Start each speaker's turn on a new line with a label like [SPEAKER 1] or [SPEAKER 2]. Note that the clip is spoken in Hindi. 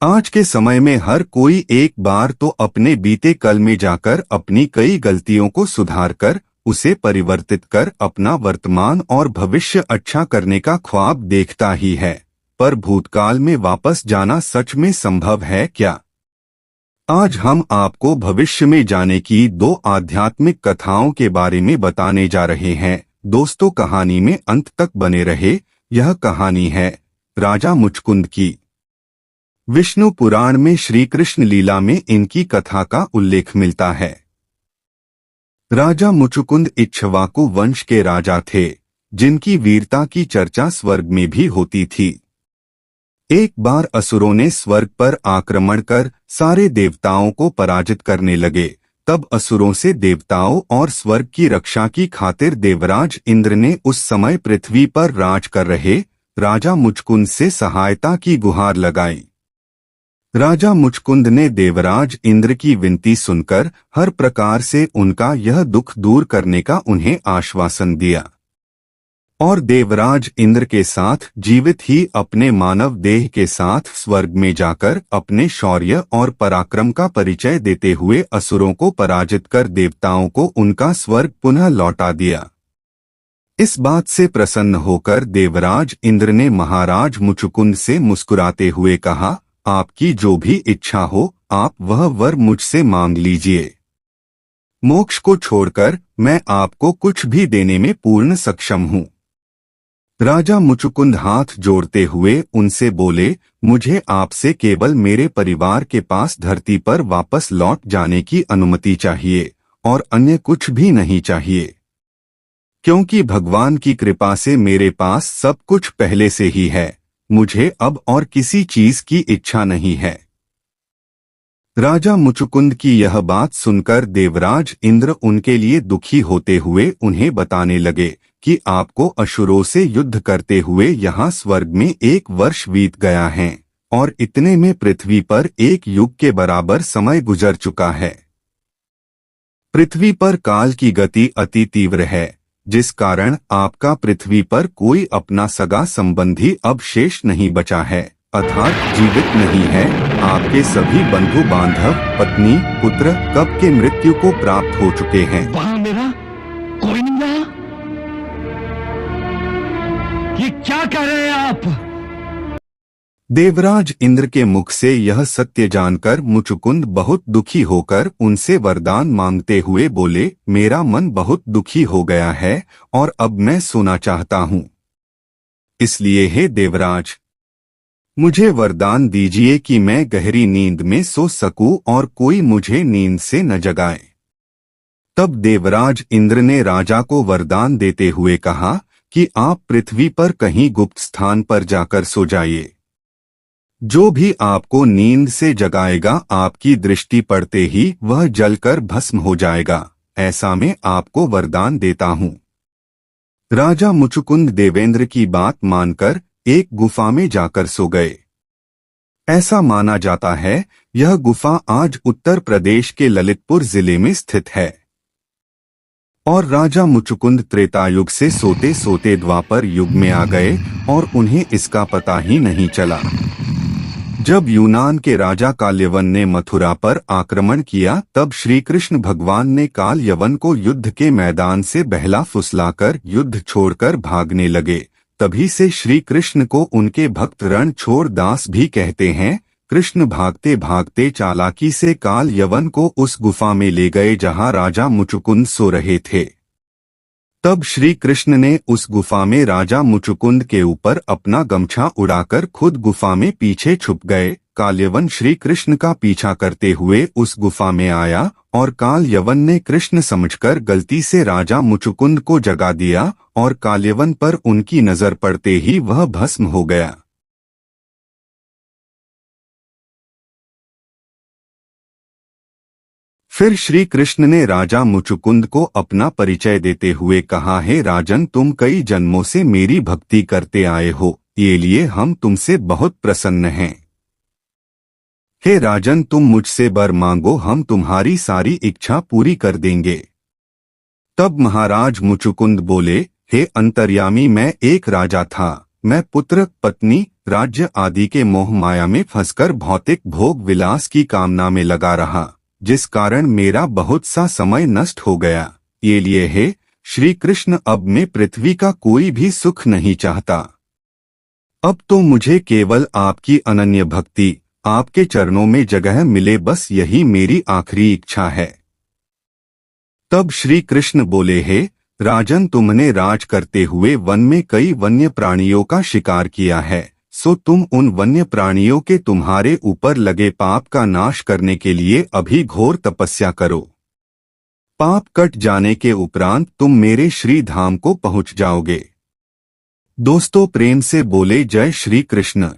[SPEAKER 1] आज के समय में हर कोई एक बार तो अपने बीते कल में जाकर अपनी कई गलतियों को सुधार कर उसे परिवर्तित कर अपना वर्तमान और भविष्य अच्छा करने का ख्वाब देखता ही है, पर भूतकाल में वापस जाना सच में संभव है क्या? आज हम आपको भविष्य में जाने की दो आध्यात्मिक कथाओं के बारे में बताने जा रहे हैं। दोस्तों, कहानी में अंत तक बने रहे। यह कहानी है राजा मुचकुंद की। विष्णु पुराण में श्री कृष्ण लीला में इनकी कथा का उल्लेख मिलता है। राजा मुचकुंद इक्ष्वाकु वंश के राजा थे, जिनकी वीरता की चर्चा स्वर्ग में भी होती थी। एक बार असुरों ने स्वर्ग पर आक्रमण कर सारे देवताओं को पराजित करने लगे। तब असुरों से देवताओं और स्वर्ग की रक्षा की खातिर देवराज इंद्र ने उस समय पृथ्वी पर राज कर रहे राजा मुचकुंद से सहायता की गुहार लगाई। राजा मुचकुंद ने देवराज इंद्र की विनती सुनकर हर प्रकार से उनका यह दुख दूर करने का उन्हें आश्वासन दिया और देवराज इंद्र के साथ जीवित ही अपने मानव देह के साथ स्वर्ग में जाकर अपने शौर्य और पराक्रम का परिचय देते हुए असुरों को पराजित कर देवताओं को उनका स्वर्ग पुनः लौटा दिया। इस बात से प्रसन्न होकर देवराज इंद्र ने महाराज मुचकुंद से मुस्कुराते हुए कहा, आपकी जो भी इच्छा हो आप वह वर मुझसे मांग लीजिए। मोक्ष को छोड़कर मैं आपको कुछ भी देने में पूर्ण सक्षम हूँ। राजा मुचकुंद हाथ जोड़ते हुए उनसे बोले, मुझे आपसे केवल मेरे परिवार के पास धरती पर वापस लौट जाने की अनुमति चाहिए और अन्य कुछ भी नहीं चाहिए, क्योंकि भगवान की कृपा से मेरे पास सब कुछ पहले से ही है। मुझे अब और किसी चीज की इच्छा नहीं है। राजा मुचकुंद की यह बात सुनकर देवराज इंद्र उनके लिए दुखी होते हुए उन्हें बताने लगे कि आपको असुरों से युद्ध करते हुए यहाँ स्वर्ग में 1 वर्ष बीत गया है और इतने में पृथ्वी पर 1 युग के बराबर समय गुजर चुका है। पृथ्वी पर काल की गति अति तीव्र है, जिस कारण आपका पृथ्वी पर कोई अपना सगा संबंधी अब शेष नहीं बचा है, अर्थात जीवित नहीं है। आपके सभी बंधु बांधव, पत्नी, पुत्र कब के मृत्यु को प्राप्त हो चुके हैं।
[SPEAKER 2] वहां मेरा कोई नहीं रहा। ये क्या कह रहे हैं आप?
[SPEAKER 1] देवराज इंद्र के मुख से यह सत्य जानकर मुचकुंद बहुत दुखी होकर उनसे वरदान मांगते हुए बोले, मेरा मन बहुत दुखी हो गया है और अब मैं सोना चाहता हूँ। इसलिए हे देवराज, मुझे वरदान दीजिए कि मैं गहरी नींद में सो सकूं और कोई मुझे नींद से न जगाए। तब देवराज इंद्र ने राजा को वरदान देते हुए कहा कि आप पृथ्वी पर कहीं गुप्त स्थान पर जाकर सो जाइए। जो भी आपको नींद से जगाएगा आपकी दृष्टि पड़ते ही वह जलकर भस्म हो जाएगा। ऐसा मैं आपको वरदान देता हूँ। राजा मुचकुंद देवेंद्र की बात मानकर एक गुफा में जाकर सो गए। ऐसा माना जाता है यह गुफा आज उत्तर प्रदेश के ललितपुर जिले में स्थित है और राजा मुचकुंद त्रेतायुग से सोते सोते द्वापर युग में आ गए और उन्हें इसका पता ही नहीं चला। जब यूनान के राजा कालयवन ने मथुरा पर आक्रमण किया तब श्री कृष्ण भगवान ने कालयवन को युद्ध के मैदान से बहला फुसलाकर युद्ध छोड़कर भागने लगे। तभी से श्री कृष्ण को उनके भक्त रणछोड़ दास भी कहते हैं। कृष्ण भागते भागते चालाकी से कालयवन को उस गुफा में ले गए जहां राजा मुचकुंद सो रहे थे। तब श्री कृष्ण ने उस गुफा में राजा मुचकुंद के ऊपर अपना गमछा उड़ाकर खुद गुफा में पीछे छुप गए। कालयवन श्री कृष्ण का पीछा करते हुए उस गुफा में आया और कालयवन ने कृष्ण समझकर गलती से राजा मुचकुंद को जगा दिया और कालयवन पर उनकी नजर पड़ते ही वह भस्म हो गया। फिर श्री कृष्ण ने राजा मुचकुंद को अपना परिचय देते हुए कहा, हे राजन, तुम कई जन्मों से मेरी भक्ति करते आए हो, ये लिए हम तुमसे बहुत प्रसन्न हैं। हे राजन, तुम मुझसे वर मांगो, हम तुम्हारी सारी इच्छा पूरी कर देंगे। तब महाराज मुचकुंद बोले, हे अंतर्यामी, मैं एक राजा था। मैं पुत्र, पत्नी, राज्य आदि के मोह माया में फंसकर भौतिक भोग विलास की कामना में लगा रहा, जिस कारण मेरा बहुत सा समय नष्ट हो गया। ये लिए हे श्री कृष्ण, अब मैं पृथ्वी का कोई भी सुख नहीं चाहता। अब तो मुझे केवल आपकी अनन्य भक्ति, आपके चरणों में जगह मिले, बस यही मेरी आखिरी इच्छा है। तब श्री कृष्ण बोले, हे राजन, तुमने राज करते हुए वन में कई वन्य प्राणियों का शिकार किया है, सो तुम उन वन्य प्राणियों के तुम्हारे ऊपर लगे पाप का नाश करने के लिए अभी घोर तपस्या करो। पाप कट जाने के उपरांत तुम मेरे श्री धाम को पहुंच जाओगे। दोस्तों, प्रेम से बोले जय श्री कृष्ण।